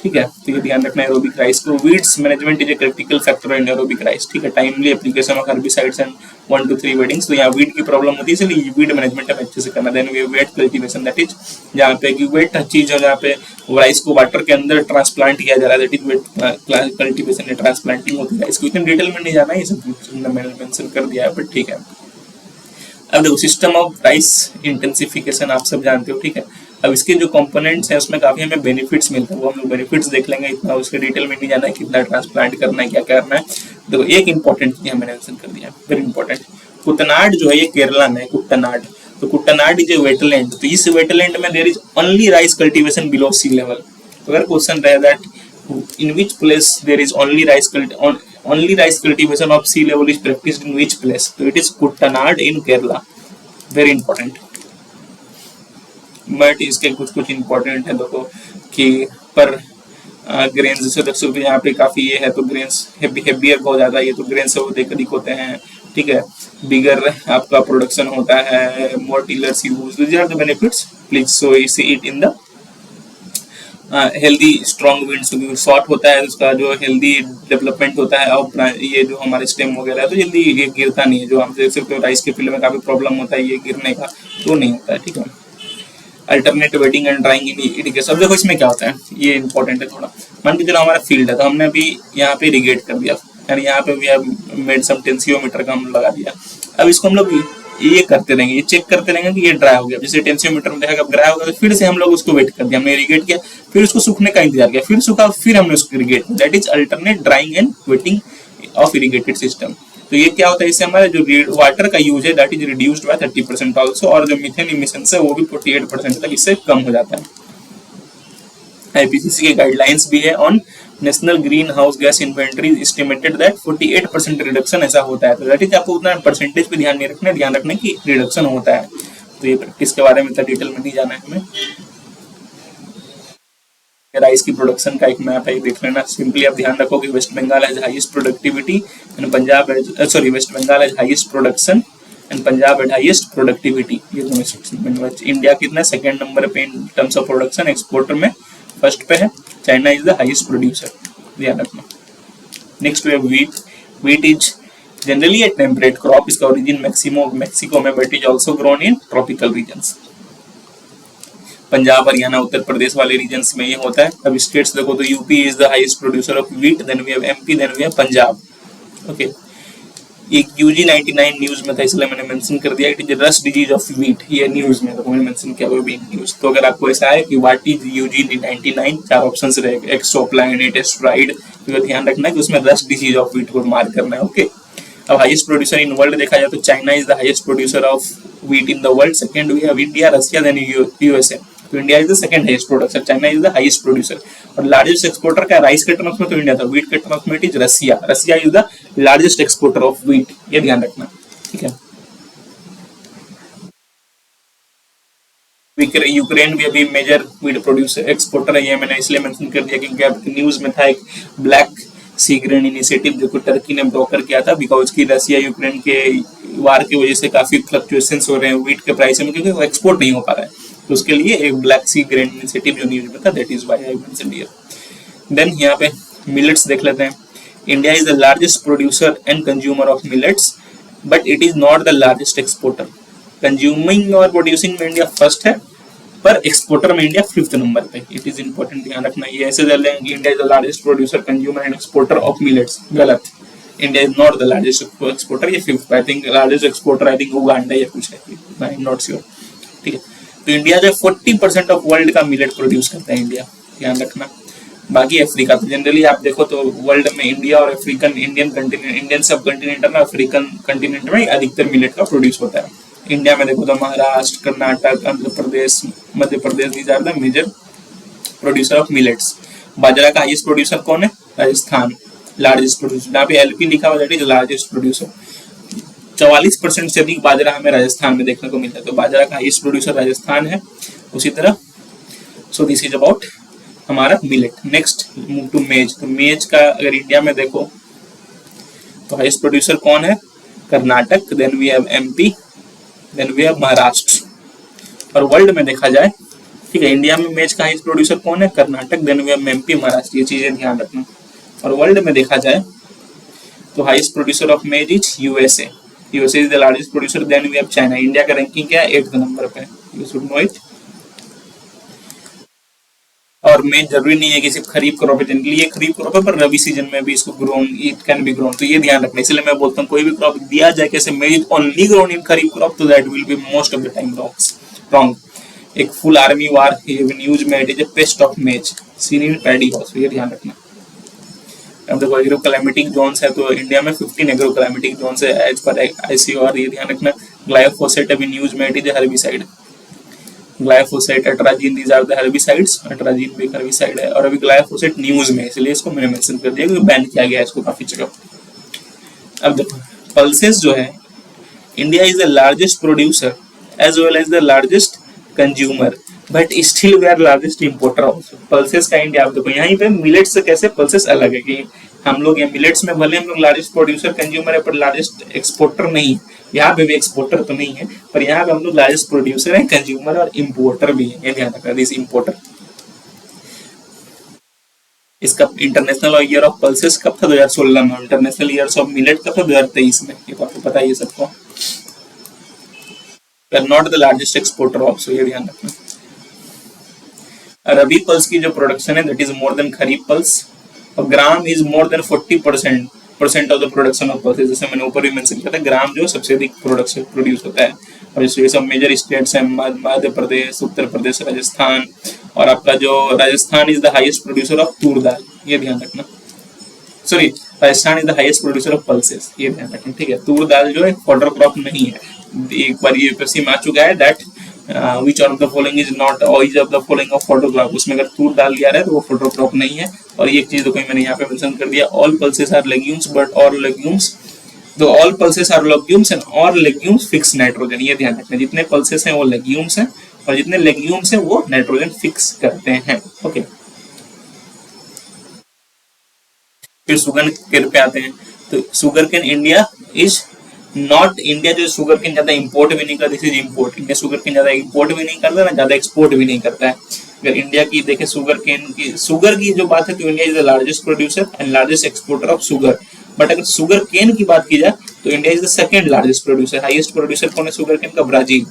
S1: ठीक है। तो ये ध्यान रखना एरोबिक राइस को। Weeds management is a critical factor in aerobic rice, ठीक है। Timely application of herbicides and 1 to 3 weddings, तो यहाँ वीड की प्रॉब्लम होती है इसलिए वीड मैनेजमेंट हमें अच्छे से करना। Then we wet cultivation, that is जहाँ पे कि वेट चीज है जहाँ पे राइस को वाटर के अंदर ट्रांसप्लांट किया जा रहा है, दैट इज वेट कल्टीवेशन या ट्रांसप्लांटिंग होती है। इसको इतने डिटेल में नहीं जाना है, ये सब मैंने मेंशन कर दिया है, बट ठीक है। अब देखो सिस्टम ऑफ राइस इंटेंसिफिकेशन आप सब जानते हो, ठीक है। अब इसके जो कंपोनेंट्स हैं उसमें काफी हमें बेनिफिट्स मिलते हैं, वो हम लोग बेनिफिट्स देख लेंगे, इतना उसके डिटेल में नहीं जाना है, कितना ट्रांसप्लांट करना है, क्या करना है। देखो एक इंपॉर्टेंट चीज मैंने मेंशन कर दिया, वेरी इंपॉर्टेंट। कुटनाड जो है ये केरला में, कुटनाड, तो कुटनाड इज ए वेटलैंड, तो इस वेटलैंड में there is only rice cultivation below sea level. तो अगर क्वेश्चन रहे that in which place there is only rice cultivation of sea level is practised in which place, तो it is Kuttanad in Kerala, very important. But इसके कुछ important है देखो कि पर ग्रेन्स जैसे देख सकते हो यहाँ पे काफी ये है, तो ग्रेन्स हेवियर बहुत ज्यादा, ये तो ग्रेन्स वो अधिक होते हैं, ठीक है। बिगर आपका प्रोडक्शन होता है, more tillers use, these are the benefits, please so see it in the healthy strong winds, short होता है उसका जो हेल्दी डेवलपमेंट होता है, और ये जो हमारे स्टेम वगैरह है तो जल्दी ये गिरता नहीं है, जो हम देख सकते हो राइस के फील्ड में काफी प्रॉब्लम होता है ये गिरने का, तो नहीं होता है, ठीक है। Alternate waiting and drawing in irrigation, अब देखो इसमें क्या होता है, ये इंपॉर्टेंट है थोड़ा। मान के चलो हमारा फील्ड है, तो हमने अभी यहाँ पे इरिगेट कर दिया, यानी यहाँ पे भी मेड सम टेंसियोमीटर का हम लगा दिया। अब इसको हम लोग ये करते रहेंगे, ये चेक करते रहेंगे कि ये ड्राई हो गया, जैसे टेंसियोमीटर में देखा ड्राई हो गया, तो फिर से हम लोग उसको वेट कर दिया, हमने इरिगेट किया, फिर उसको सूखने का इंतजार किया, फिर सूखा, फिर हमने उसको इरिगेट किया, that is alternate drawing and waiting of irrigated system. तो ये क्या होता है, इससे हमारा जो वाटर का यूज है that is reduced by 30% also, और जो मीथेन इमिशन है वो भी 48% तक इससे कम हो जाता है। आईपीसीसी के गाइडलाइंस भी है on national green house gas inventory estimated that 48% reduction ऐसा होता है, तो दैट इज आपको उतना परसेंटेज पे ध्यान नहीं रखना, ध्यान रखने की रिडक्शन होता है। तो ये प्रैक्टिस के बारे में इतना डिटेल में नहीं जाना है हमें। राइस की प्रोडक्शन का एक मैप है, देख लेना। सिंपली आप ध्यान रखो कि West Bengal has highest productivity and Punjab West Bengal has highest production and Punjab has highest productivity, ये दोनों सेक्शन में। इंडिया कितना सेकंड नंबर पे in terms of production, exporter में फर्स्ट पे है, China is the highest producer, ध्यान रखना। Next we wheat, wheat is generally a temperate crop, इसका ओरिजिन मैक्सिको में, but is also grown in tropical regions. Punjab, Haryana, Uttar प्रदेश वाले regions में ये होता है। अब स्टेट्स देखो तो UP is the highest producer of wheat, then we have MP, then we have Punjab, okay. एक यूजी 99 न्यूज में था, इसलिए मैंने मेंशन कर दिया, it is rust disease of wheat, ये न्यूज में तो मैंने मेंशन किया, वो भी न्यूज। तो अगर आपको ऐसा है कि व्हाट इज यूजी 99, चार ऑप्शंस रहेंगे, एक्सोप्लाइनेट, एस्ट्राइड, तो ध्यान रखना है कि उसमें रस्ट डिजीज ऑफ व्हीट को मार्क करना है, ओके। अब हाईएस्ट प्रोड्यूसर इन वर्ल्ड देखा जाए तो China is the highest producer of wheat in the world, second we have India, Russia, then USA. तो India is the second highest producer, China is the highest producer. और largest exporter का rice के terms में तो India था, wheat के terms में it is Russia, Russia is the largest exporter of wheat, ये ध्यान रखना, ठीक है। यूक्रेन भी अभी मेजर व्हीट प्रोड्यूसर एक्सपोर्टर है, ये मैंने इसलिए मेंशन कर दिया क्योंकि न्यूज में था एक ब्लैक सी ग्रेन इनिशिएटिव जो टर्की ने ब्रोकर किया था, बिकॉज की रशिया यूक्रेन के वार की वजह से काफी फ्लक्चुएशंस हो रहे हैं व्हीट के प्राइस में, क्योंकि वो एक्सपोर्ट नहीं हो पा रहा है, तो उसके लिए एक ब्लैक सी ग्रेन इनिशिएटिव जो न्यूज में था, that is why I mentioned here. Then यहाँ पे मिलेट्स देख लेते हैं। India is the largest producer and consumer of millets, but it is not the largest exporter. Consuming और प्रोड्यूसिंग में इंडिया फर्स्ट है, पर एक्सपोर्टर में इंडिया 5th नंबर पे, इट इज इंपॉर्टेंट, ध्यान रखना। ये ऐसे चल रहे हैं कि India is the largest producer, consumer and exporter of millets, गलत। India is not the largest exporter, ये 5th, I think largest exporter I think Uganda या कुछ है, आई एम नॉट श्योर, ठीक है। तो इंडिया जो 40% ऑफ वर्ल्ड का मिलेट प्रोड्यूस करता है इंडिया, ध्यान रखना। बाकी अफ्रीका, तो जनरली आप देखो तो वर्ल्ड में इंडिया और अफ्रीकन, इंडियन सब कॉन्टिनेंट में, अफ्रीकन कॉन्टिनेंट में अधिकतर मिलेट का प्रोड्यूस होता है। इंडिया में देखो तो Maharashtra, Karnataka, Andhra Pradesh, Madhya Pradesh, these are the major producer of millets. Bajra का हाईएस्ट प्रोड्यूसर कौन है? Rajasthan, largest producer. यहाँ पे एलपी लिखा हुआ, दैट इज लार्जेस्ट प्रोड्यूसर। 44% से अधिक बाजरा हमें राजस्थान में देखने को मिलता है, तो बाजरा का हाईएस्ट प्रोड्यूसर राजस्थान है। उसी तरह सो दिस इज अबाउट हमारा मिलेट। नेक्स्ट मूव टू मेज। तो मेज का अगर इंडिया में देखो तो हाईएस्ट प्रोड्यूसर कौन है? Karnataka, then we have MP, then we have Maharashtra. और वर्ल्ड में देखा जाए, ठीक है, इंडिया में मेज का हाईएस्ट प्रोड्यूसर कौन है? Karnataka, then we have MP, Maharashtra, ये चीजें ध्यान रखना। और वर्ल्ड में देखा जाए तो highest producer of maize is USA, USA is the largest producer, then we have China. India का रैंकिंग क्या है? 8th नंबर पे, यू शुड नो इट। और मेज जरूरी नहीं है कि सिर्फ खरीफ क्रॉप है, जनरली ये खरीफ क्रॉप है, पर रबी सीजन में भी इसको grown, it can be grown, तो ये ध्यान रखना। इसलिए मैं बोलता हूँ कोई भी क्रॉप दिया जाए कैसे maize only grown in kharif crop, तो that will be most of the time wrong. एक फुल आर्मी वार न्यूज में it is a pest of maize seen in paddy also, ये ध्यान रखना। अब देखो एग्रो क्लाइमेटिक जोन्स है, तो इंडिया में 15 एग्रो क्लाइमेटिक जोन्स है एज पर ICAR, ये ध्यान रखना। ग्लाइफोसेट अभी न्यूज में it is herbicide, glyphosate, atrazine, these are the herbicides, atrazine भी हर्बिसाइड है। और अभी ग्लाइफोसेट न्यूज में, इसलिए इसको मैंने मेंशन कर दिया क्योंकि बैन किया गया है इसको काफी जगह। अब देखो पल्सेस जो है, India is the largest producer as well as the largest consumer, but still we are largest importer also. Pulses का इंडिया, आप देखो यहाँ पे मिलेट्स से कैसे पल्सेस अलग है कि हम लोग ये मिलेट्स में भले हम लोग लार्जेस्ट प्रोड्यूसर कंज्यूमर है पर लार्जेस्ट एक्सपोर्टर नहीं, यहाँ पे भी एक्सपोर्टर तो नहीं है पर यहाँ पे हम लोग लार्जेस्ट प्रोड्यूसर है, कंज्यूमर और इम्पोर्टर भी है, ये ध्यान रखना, दिस इम्पोर्टर। इसका इंटरनेशनल ईयर ऑफ पल्सेस कब था? 2016 में। इंटरनेशनल ईयर्स ऑफ मिलेट कब था? 2023 में। ये तो आपको पता ही है सबको। We are not the largest exporter also, ये ध्यान रखना। रबी पल्स की जो प्रोडक्शन है that is more than kharif pulse, और gram is more than 40% of the production of pulses. जैसे मैंने ऊपर भी मेंशन किया था, ग्राम जो सबसे अधिक प्रोडक्शन प्रोड्यूस होता है। और ये सब मेजर स्टेट्स हैं, मध्य प्रदेश, उत्तर प्रदेश, राजस्थान, और आपका जो Rajasthan is the highest producer of toor dal, ये ध्यान रखना। Sorry, Rajasthan is the highest producer of pulses, ये ध्यान रखना, ठीक है। तूर दाल जो है फॉडर क्रॉप नहीं है, एक बार ये यूपीएससी में आ चुका है that which of the following is not or each of the following of fodder crop, उसमें अगर तूर दाल लिया है तो वो fodder crop नहीं है। और ये एक चीज देखो मैंने यहाँ पे मेंशन कर दिया, all pulses are legumes but all legumes, तो all pulses are legumes and all legumes fix nitrogen, ये ध्यान रखना। जितने pulses हैं वो legumes हैं और जितने legumes हैं वो नाइट्रोजन फिक्स करते हैं, ओके। फिर शुगर केन पे आते हैं, तो sugar cane India is not, India जो शुगर केन ज्यादा इंपोर्ट भी नहीं करता, this is import. India sugar cane ज्यादा इंपोर्ट भी नहीं करता ना ज्यादा एक्सपोर्ट भी नहीं करता है। अगर इंडिया की देखें शुगर की जो बात है तो India is the largest producer and largest exporter of sugar. But अगर शुगर केन की बात की जाए तो India is the second largest producer. Highest producer कौन है शुगर केन का? Brazil.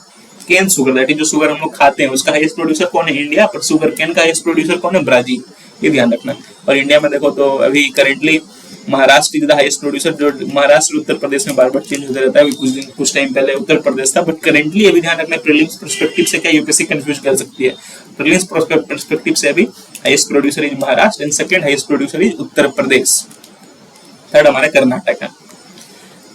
S1: Cane sugar, that is जो शुगर हम लोग खाते हैं उसका हाईएस्ट प्रोड्यूसर कौन है? इंडिया। पर शुगर केन का हाईएस्ट प्रोड्यूसर कौन है? ब्राजील, ये ध्यान रखना। और इंडिया में देखो तो अभी currently Maharashtra is the highest producer, जो महाराष्ट्र उत्तर प्रदेश में बार बार चेंज होता रहता है। अभी कुछ टाइम पहले उत्तर प्रदेश था, बट करेंटली अभी ध्यान रखना प्रीलिम्स पर्सपेक्टिव से क्या यूपीएससी कंफ्यूज कर सकती है। प्रीलिम्स पर्सपेक्टिव से अभी highest producer is Maharashtra and second highest producer is Uttar Pradesh, third हमारा कर्नाटक है।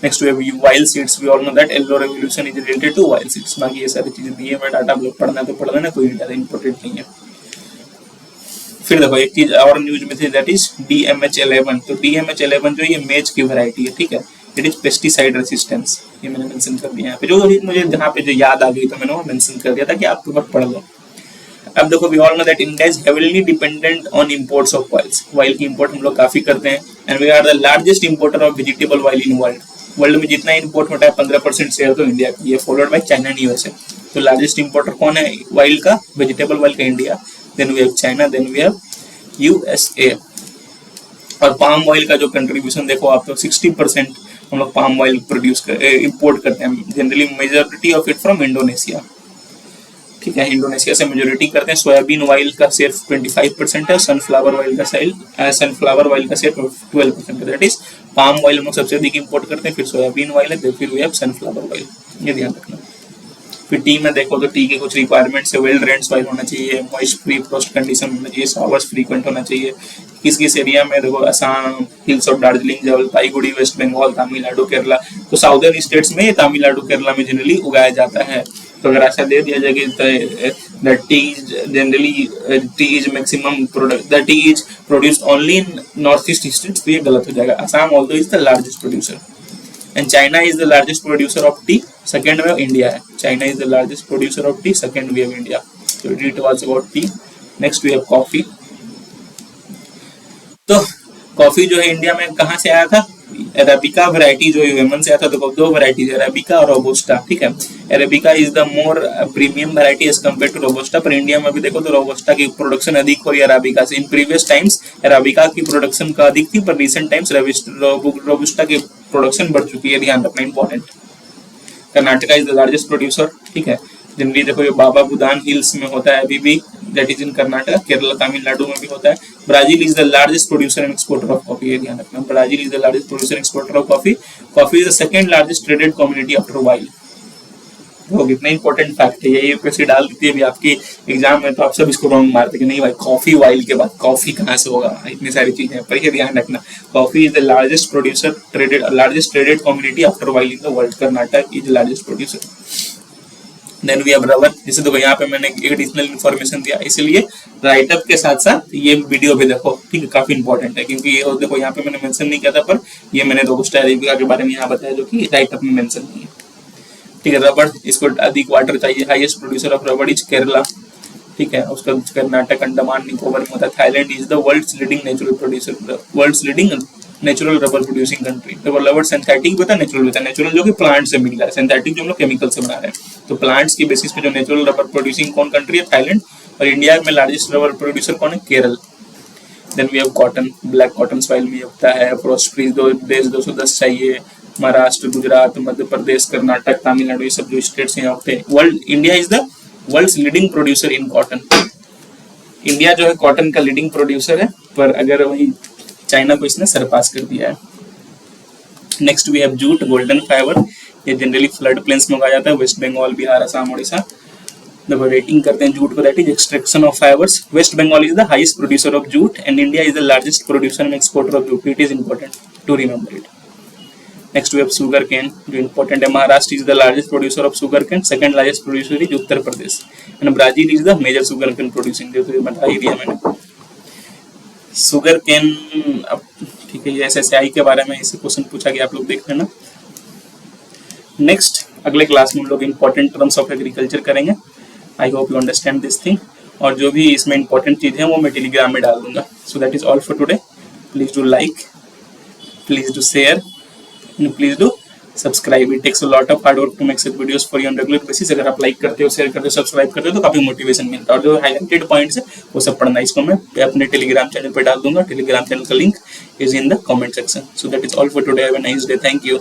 S1: Next we oil seeds, we all know that yellow revolution is related to oil seeds. बाकी ये सारी चीजें दिए मैं डाटा लोग पढ़ना तो पढ़ना ना, कोई ज्यादा इंपॉर्टेंट नहीं है। फिर देखो एक चीज और न्यूज में थी दैट इज DMH11। तो DMH11 जो ये मेज की वैरायटी है, ठीक है, इट इज पेस्टिसाइड रेसिस्टेंस, ये मैंने मेंशन कर दिया यहाँ पे। जो अभी मुझे जहाँ पे जो याद आ गई तो मैंने वो मेंशन कर दिया था कि आप वक्त पढ़ लो। अब देखो we all know that India is heavily dependent on imports of oils. Oil की इंपोर्ट हम लोग काफी करते हैं and we are the largest importer of vegetable oil in world. World में जितना इंपोर्ट होता है 15% शेयर तो इंडिया की है, followed by China and USA. तो लार्जेस्ट इंपोर्टर कौन है वाइल का? वेजिटेबल वाइल का India, then we have China, then we have USA. और पाम ऑयल का जो कंट्रीब्यूशन देखो आप तो 60% हम लोग पाम ऑयल इंपोर्ट करते हैं, generally majority of it from Indonesia, ठीक है, इंडोनेशिया से मेजोरिटी करते हैं। सोयाबीन ऑयल का शेयर 25% है, सनफ्लावर ऑयल का शेयर 12% है। दैट इज पाम ऑयल हम लोग सबसे अधिक इंपोर्ट करते हैं, फिर सोयाबीन ऑयल है, फिर वी हैव सनफ्लावर ऑयल, ये ध्यान रखना। फिर टी में देखो तो टी के कुछ रिक्वायरमेंट्स है, वेल ड्रेन्ड सॉइल होना चाहिए, मॉइस्ट फ्री फ्रोस्ट कंडीशन होना चाहिए, शावर्स फ्रीक्वेंट होना चाहिए। किस किस एरिया में देखो Assam, hills of Darjeeling, Jalpaiguri, West Bengal, Tamil Nadu, Kerala. तो साउदर्न स्टेट्स में तमिलनाडु केरला में जनरली उगाया जाता है। तो अगर ऐसा दे दिया जाए कि T is maximum product, the T is produced only in north east states, तो ये गलत हो जाएगा। Assam although is the largest producer and China is the largest producer of tea, second wave India है। China is the largest producer of tea, second wave India। So it was about tea। Next we have coffee। तो coffee जो है India में कहाँ से आया था? Arabica variety जो यमन से आया था। तो दो वैरायटीज है, अरेबिका और रोबस्टा, ठीक है। Arabica is the more premium variety as compare to robusta, पर इंडिया में भी देखो तो रोबस्टा की प्रोडक्शन अधिक हो रही है अरेबिका से। इन प्रीवियस टाइम्स अरेबिका की प्रोडक्शन का अधिक थी, पर रिसेंट टाइम्स रोबस्टा की प्रोडक्शन बढ़ चुकी है, ध्यान रखना important. Karnataka is the largest producer, ठीक है। जनरली देखो ये बाबा बुदान हिल्स में होता है अभी भी, that is in Karnataka. Kerala, Tamil Nadu में भी होता है। Brazil is the largest producer and exporter of coffee, ये ध्यान रखना। Brazil is the largest producer and exporter of coffee. Coffee is the second largest traded community after while. वो कितना इंपॉर्टेंट फैक्ट है, यही यूपीएससी डाल देती है अभी आपकी एग्जाम में, तो आप सब इसको रॉन्ग मारते कि नहीं भाई कॉफी ऑयल के बाद कॉफी कहाँ से होगा, इतनी सारी चीजें पर ये ध्यान रखना। Coffee is the largest producer largest traded community after oil in the world, Karnataka is the largest producer. Then we have rubber, जैसे देखो यहाँ पे मैंने एक एडिशनल इन्फॉर्मेशन दिया, इसलिए राइटअप के साथ साथ ये वीडियो भी देखो, ठीक है, काफी इंपॉर्टेंट है, क्योंकि ये देखो यहाँ पे मैंने मेंशन नहीं किया था, पर ये मैंने रोबस्टा अरेबिका के बारे में यहाँ बताया जो कि राइटअप में मेंशन नहीं है, ठीक है। रबर, इसको अधिक वाटर चाहिए, highest producer of rubber is Kerala, ठीक है। उसका कर्नाटक, अंडमान निकोबार में होता है। Thailand is the world's leading natural producer, world's leading natural rubber producing country. तो रबर सिंथेटिक होता है, नेचुरल होता है। नेचुरल जो कि प्लांट से मिल रहा है, सिंथेटिक जो हम लोग केमिकल से बना रहे हैं। तो प्लांट्स की बेसिस पे जो नेचुरल रबर प्रोड्यूसिंग कौन कंट्री है, थाईलैंड। और इंडिया में लार्जेस्ट रबर प्रोड्यूसर कौन है, Kerala. Then we have cotton, black cotton soil में होता है। फॉरेस्ट्री देश 210 चाहिए, महाराष्ट्र, गुजरात, मध्य प्रदेश, कर्नाटक, तमिलनाडु, ये सब जो स्टेट्स यहाँ होते हैं। World, India is the world's leading producer in cotton. India जो है कॉटन का लीडिंग प्रोड्यूसर है, पर अगर वही चाइना को इसने सरपास कर दिया है। Next we have jute, golden fibre, ये जनरली फ्लड प्लेन्स में उगाया जाता है, वेस्ट बंगाल, बिहार, असम, उड़ीसा। जब रेटिंग करते हैं जूट को, that is extraction of fibres. West Bengal is the highest producer of jute and India is the largest producer and exporter of jute. It is important to remember it. Next we have sugar cane, जो important है। Maharashtra is the largest producer of sugar cane, second largest producer is Uttar Pradesh, and Brazil is the major sugar cane producing. जो तो बता ही दिया मैंने। Sugar cane, अब ठीक है, ये एसएसआई के बारे में इसे क्वेश्चन पूछा गया, आप लोग देख लेना। नेक्स्ट अगले क्लास में हम लोग इंपॉर्टेंट टर्म्स ऑफ एग्रीकल्चर करेंगे। I hope you understand this thing, और जो भी इसमें इंपॉर्टेंट चीज़ है वो मैं टेलीग्राम में डाल दूंगा। So that is all for today. Please do like, please do share, and please do subscribe. It takes a lot of hard work to make such videos for you on regular basis. अगर आप like करते हो, share करते हो, subscribe करते हो तो काफी मोटिवेशन मिलता है। और जो हाईलाइटेड पॉइंट्स है वो सब पढ़ना, इसको मैं अपने टेलीग्राम चैनल पर डाल दूंगा। टेलीग्राम चैनल का link is in the comment section. So that is all for today. Have a nice day. Thank you.